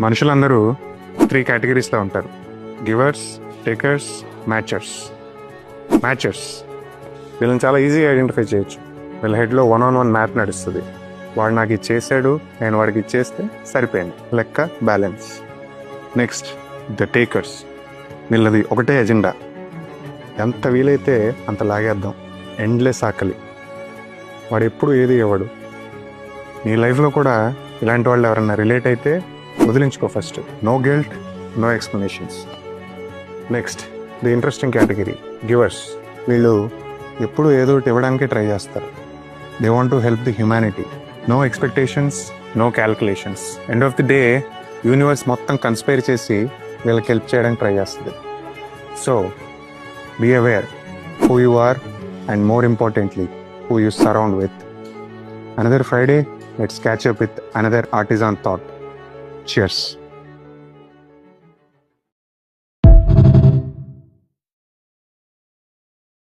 మనుషులందరూ 3 కేటగిరీస్లో ఉంటారు: givers, takers, మ్యాచర్స్. వీళ్ళని చాలా ఈజీగా ఐడెంటిఫై చేయొచ్చు. వీళ్ళ హెడ్లో 1-on-1 మ్యాప్ నడుస్తుంది. వాడు నాకు ఇచ్చేసాడు, నేను వాడికి ఇచ్చేస్తే సరిపోయింది, లెక్క బ్యాలెన్స్. Next the takers. వీళ్ళది ఒకటే ఎజెండా, ఎంత వీలైతే అంత లాగేద్దాం, ఎండ్లెస్ ఆకలి. వాడు ఎప్పుడు ఏది ఇవ్వడు. నీ లైఫ్లో కూడా ఇలాంటి వాళ్ళు ఎవరన్నా రిలేట్ అయితే వదిలించుకో first. No guilt, no explanations. Next the interesting category, givers. వీళ్ళు ఎప్పుడు ఏదో ఒకటి ఇవ్వడానికి ట్రై చేస్తారు. They want to help the humanity. No expectations, no calculations. End of the day universe మొత్తం కన్స్పైర్ చేసి వీళ్ళకి హెల్ప్ చేయడానికి ట్రై చేస్తుంది. So be aware who you are, and more importantly, who you surround with. Another Friday, let's catch up with another artisan thought. Cheers.